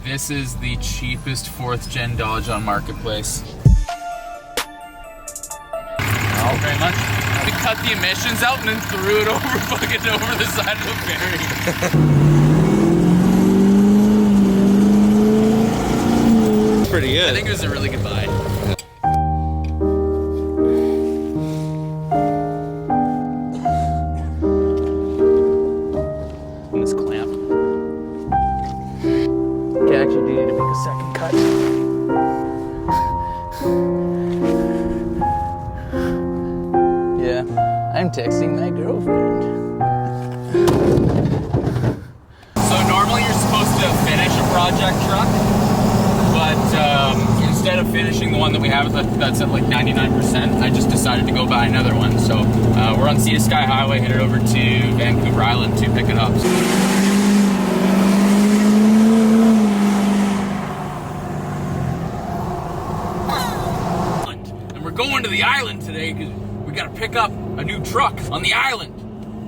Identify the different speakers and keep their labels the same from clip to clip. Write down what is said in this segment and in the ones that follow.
Speaker 1: This is the cheapest 4th gen Dodge on Marketplace. Oh, very much. We cut the emissions out and then threw it over the side of the ferry.
Speaker 2: Pretty good.
Speaker 1: I think it was a really good buy. This clamp. Okay, actually do need to make a second cut. Yeah, I'm texting my girlfriend. So normally you're supposed to finish a project truck, but instead of finishing the one that we have that's at like 99%, I just decided to go buy another one. So we're on Sea to Sky Highway, headed over to Vancouver Island to pick it up. And we're going to the island today because we got to pick up a new truck on the island.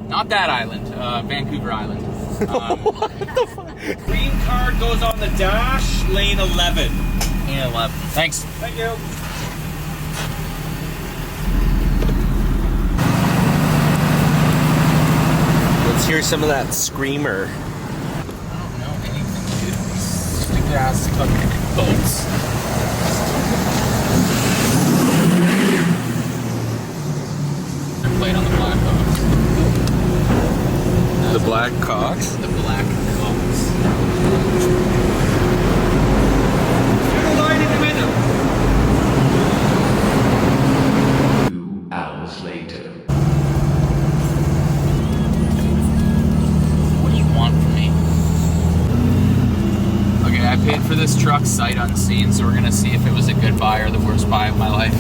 Speaker 1: Not that island, Vancouver Island.
Speaker 2: What the fuck?
Speaker 3: Green card goes on the dash, lane 11.
Speaker 1: Lane 11. Thanks.
Speaker 3: Thank you.
Speaker 2: Let's hear some of that screamer.
Speaker 1: I don't know anything, dude. These stupid ass fucking boats. They're played on the Black Hawks.
Speaker 2: The Black Cox?
Speaker 1: The Black Hawks.
Speaker 3: Turn the line in the middle.
Speaker 4: 2 hours later.
Speaker 1: What do you want from me? Okay, I paid for this truck sight unseen, so we're gonna see if it was a good buy or the worst buy of my life.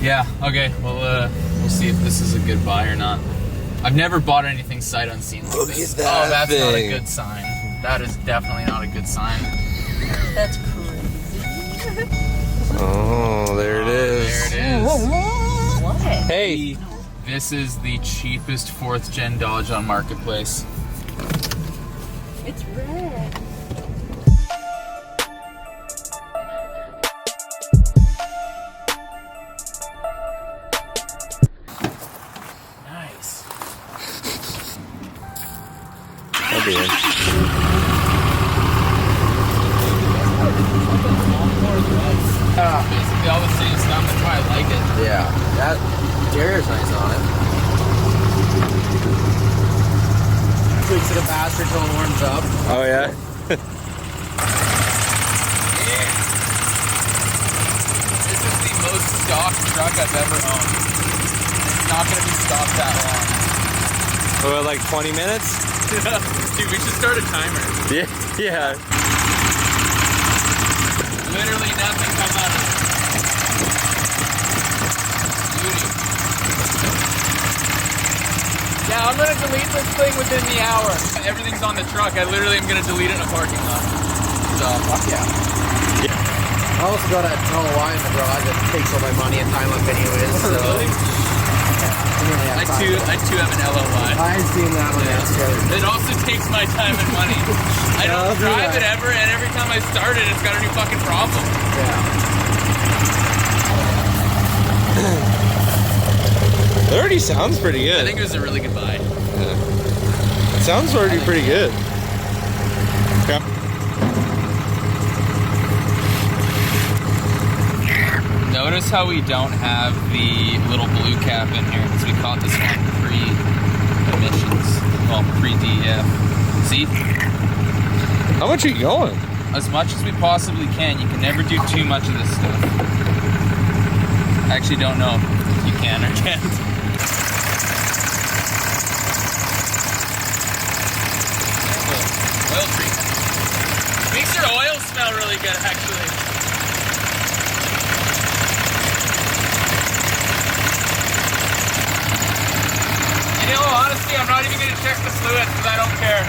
Speaker 1: Yeah, okay, well, we'll see if this is a good buy or not. I've never bought anything sight unseen like
Speaker 2: Look
Speaker 1: this.
Speaker 2: at that
Speaker 1: Oh, that's not a
Speaker 2: thing.
Speaker 1: good sign. That is definitely not a good sign.
Speaker 5: That's crazy.
Speaker 2: Oh, there it is.
Speaker 1: There it is.
Speaker 5: What?
Speaker 2: Hey,
Speaker 1: This is the cheapest 4th gen Dodge on Marketplace.
Speaker 5: It's red.
Speaker 1: Nice.
Speaker 2: I'll be in.
Speaker 1: Basically all the same stuff, that's why I like it.
Speaker 2: Yeah, that interior's nice on it.
Speaker 6: Tweaks to the bastard till it warms up.
Speaker 2: Oh yeah?
Speaker 1: This is the most stock truck I've ever owned. It's not going to be stocked that long.
Speaker 2: Oh, like 20 minutes?
Speaker 1: Dude, we should start a timer.
Speaker 2: Yeah, yeah.
Speaker 1: Literally nothing comes out of it. Beauty. Yeah, I'm going to delete this thing within the hour. Everything's on the truck. I literally am going to delete it in a parking lot. So, fuck yeah.
Speaker 6: I also got a tunnel line in the garage that takes all my money and time up anyways. So
Speaker 1: Really? I too have an LOI.
Speaker 6: I've seen that one yesterday.
Speaker 1: It also takes my time and money. I
Speaker 6: Yeah,
Speaker 1: don't
Speaker 6: I'll do
Speaker 1: drive
Speaker 6: that.
Speaker 1: it ever, and every time I start it, it's got a new fucking problem.
Speaker 6: Yeah.
Speaker 2: It already sounds pretty good.
Speaker 1: I think it was a really good buy.
Speaker 2: It sounds already pretty good. Okay.
Speaker 1: Notice how we don't have the little blue cap in here because we caught this one pre-emissions, well, pre-DEF. See?
Speaker 2: How much are you going?
Speaker 1: As much as we possibly can. You can never do too much of this stuff. I actually don't know if you can or can't. Oil treatment. Makes your oil smell really good, actually. You know, honestly, I'm not even going to check the fluid because I don't care.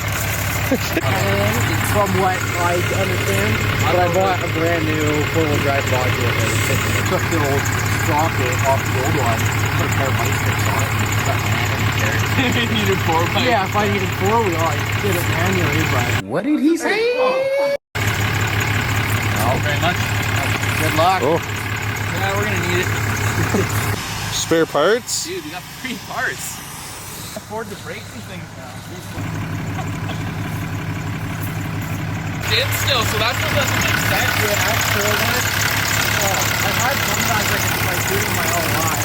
Speaker 6: From what I understand, but I bought a brand new four-wheel drive module. It took the old dropped it off the old one. Put a pair of bike sticks on it. Got manually there.
Speaker 1: You needed 4 bikes.
Speaker 6: Yeah, if I needed 4-wheel, I did it manually, but... What did he say?
Speaker 1: Thank you very much.
Speaker 6: Good luck.
Speaker 2: Oh,
Speaker 1: Yeah, we're gonna need it.
Speaker 2: spare parts?
Speaker 1: Dude, we got 3 parts. Afford to break some things now. Did still, so that's what doesn't make sense.
Speaker 6: Yeah, that's true, isn't it? I've had sometimes I can like do it in my own line.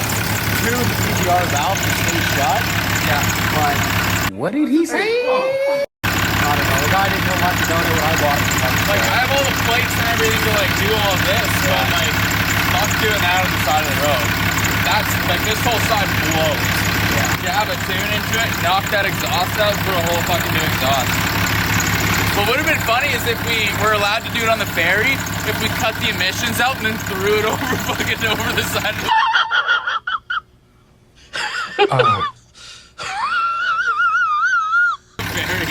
Speaker 6: True, the PGR valve can stay shut.
Speaker 1: Yeah.
Speaker 6: But what did he say? I don't know. The guy didn't know much about it when I bought it.
Speaker 1: Like, I have all the plates and everything to like do all of this, but like, not doing that on the side of the road. That's like, this whole side blows.
Speaker 6: Yeah.
Speaker 1: You have a tune into it, knock that exhaust out, put a whole fucking new exhaust. What would have been funny is if we were allowed to do it on the ferry, if we cut the emissions out and then threw it over fucking over the side of the ferry.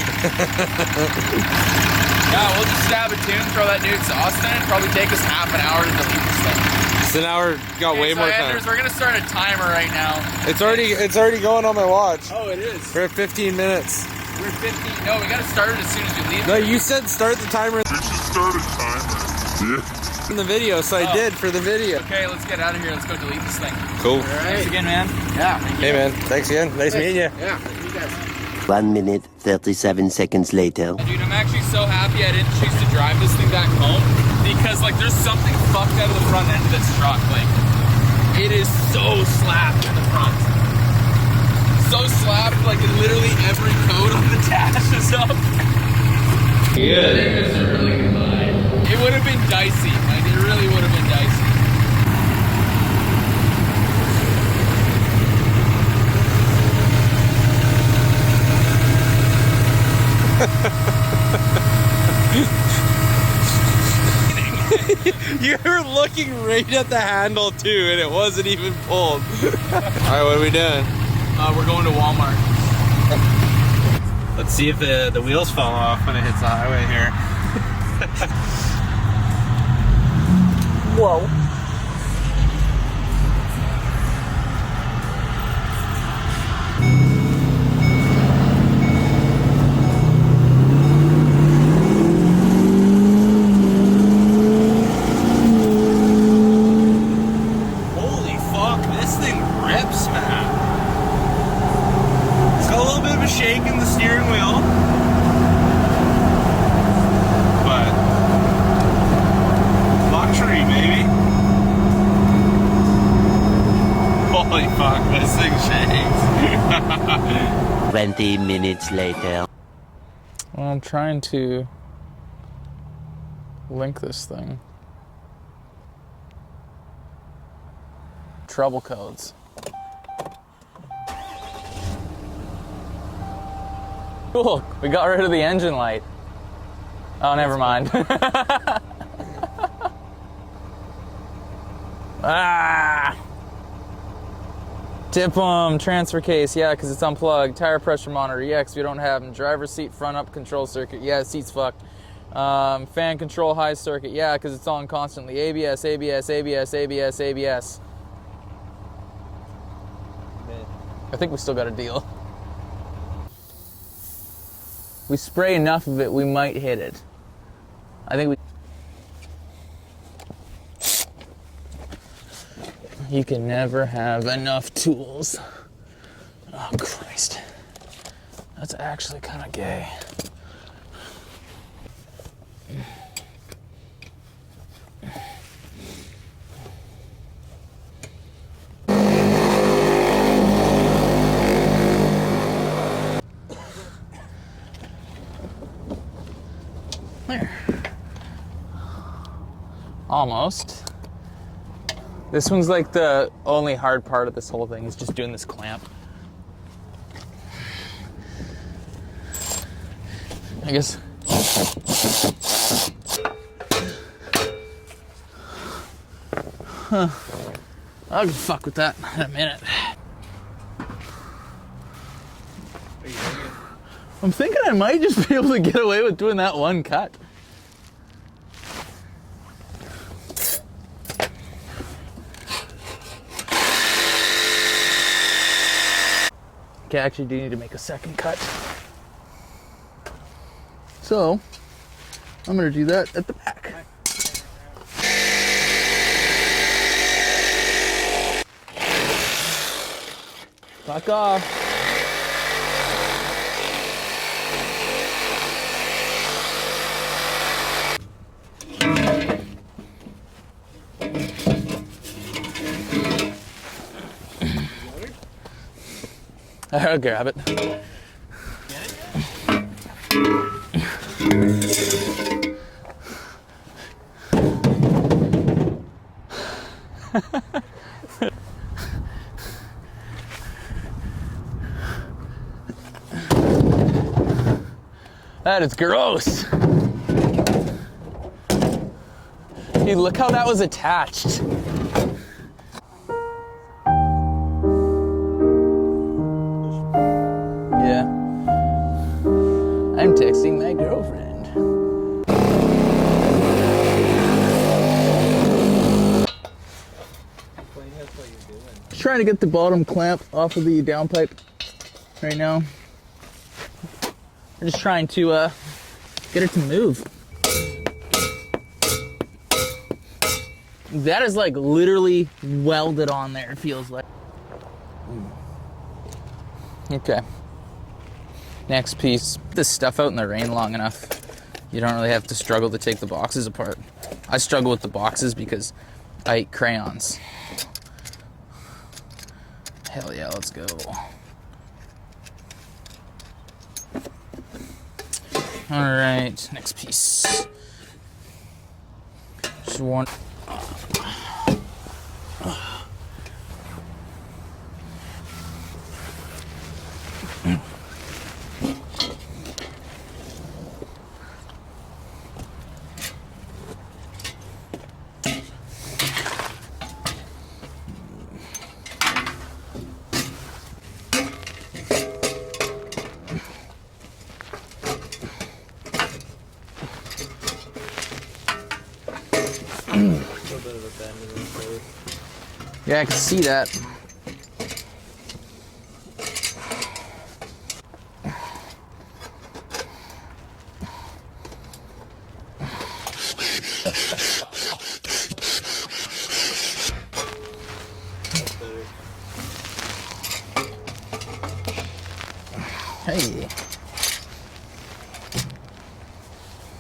Speaker 1: Yeah, we'll just stab a tune, throw that new exhaust in it, probably take us half an hour to delete this thing.
Speaker 2: So now we got way
Speaker 1: So
Speaker 2: more
Speaker 1: Anders,
Speaker 2: time.
Speaker 1: we're gonna start a timer right now.
Speaker 2: It's already going on my watch.
Speaker 1: Oh, it is.
Speaker 2: We're at 15 minutes.
Speaker 1: We're 15. No, we gotta start it as soon as we leave.
Speaker 2: No, you said start the timer in the video, so I did for the video.
Speaker 1: Okay, let's get out of here. Let's go delete this thing.
Speaker 2: Cool.
Speaker 1: Thanks again, man.
Speaker 6: Yeah.
Speaker 2: Hey man, thanks again. Nice meeting you.
Speaker 6: Yeah. You guys.
Speaker 7: 1 minute, 37 seconds later.
Speaker 1: Dude, I'm actually so happy I didn't choose to drive this thing back home because, like, there's something fucked out of the front end of this truck. Like, it is so slapped in the front. So slapped, like, literally every code on the dash is up.
Speaker 2: Good.
Speaker 1: It would have been dicey. Like, it really would have been dicey.
Speaker 2: You were looking right at the handle too, and it wasn't even pulled. Alright, what are we doing?
Speaker 1: We're going to Walmart.
Speaker 3: Let's see if the wheels fall off when it hits the highway here.
Speaker 5: Whoa.
Speaker 3: Holy fuck, this thing rips, man. It's got a little bit of a shake in the steering wheel. But luxury, baby. Holy fuck, this thing shakes.
Speaker 7: 20 minutes later.
Speaker 1: Well, I'm trying to link this thing. Trouble codes. Cool, we got rid of the engine light. Oh, never mind. Ah! Tip transfer case, yeah, because it's unplugged. Tire pressure monitor, yeah, because we don't have them. Driver's seat front up control circuit, yeah, seat's fucked. Fan control high circuit, yeah, because it's on constantly. ABS, ABS, ABS, ABS, ABS. I think we still got a deal. We spray enough of it, we might hit it. I think we... You can never have enough tools. Oh, Christ. That's actually kind of gay. There. Almost. This one's like the only hard part of this whole thing is just doing this clamp. I guess. Huh. I'll fuck with that in a minute. I'm thinking I might just be able to get away with doing that one cut.
Speaker 8: Okay, I actually do need to make a second cut. So, I'm gonna do that at the back. Back off. I'll grab it. That is gross. Dude, look how that was attached. Yeah. I'm texting my girlfriend. Just trying to get the bottom clamp off of the downpipe right now. We're just trying to get it to move. That is like literally welded on there, it feels like. Okay. Next piece. Put this stuff out in the rain long enough, you don't really have to struggle to take the boxes apart. I struggle with the boxes because I eat crayons. Hell yeah, let's go. All right, next piece. Just one. Yeah, I can see that. Hey.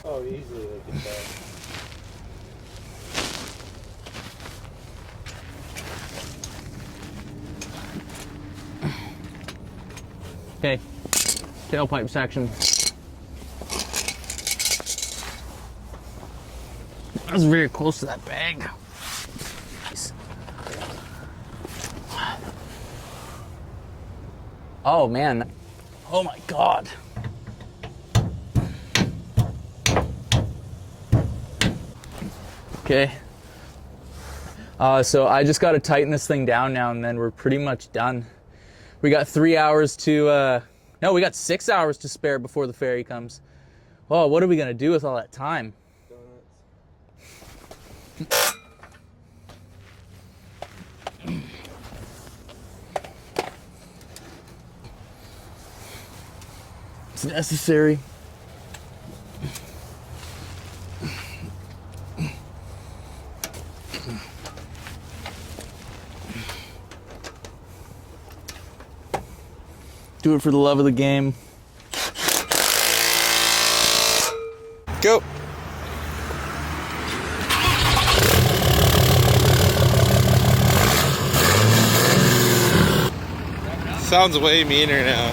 Speaker 2: Oh, easily look at that.
Speaker 8: Okay, tailpipe section. That was very close to that bag. Nice. Oh man, oh my God. Okay. So I just got to tighten this thing down now and then we're pretty much done. We got 3 hours to, no, we got 6 hours to spare before the ferry comes. Oh, what are we gonna do with all that time? It's necessary. Do it for the love of the game.
Speaker 2: Go. Sounds way meaner now.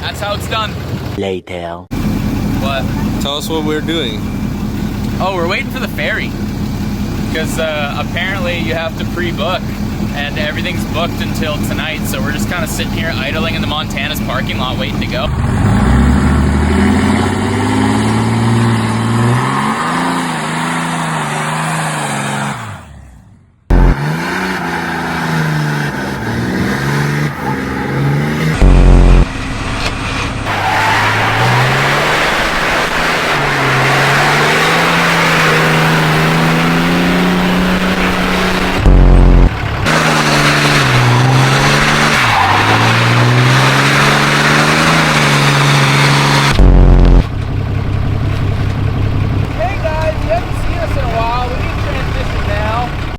Speaker 1: That's how it's done.
Speaker 7: Later.
Speaker 1: What?
Speaker 2: Tell us what we're doing.
Speaker 1: Oh, we're waiting for the ferry. Because apparently you have to pre-book. And everything's booked until tonight. So we're just kind of sitting here idling in the Montana's parking lot waiting to go.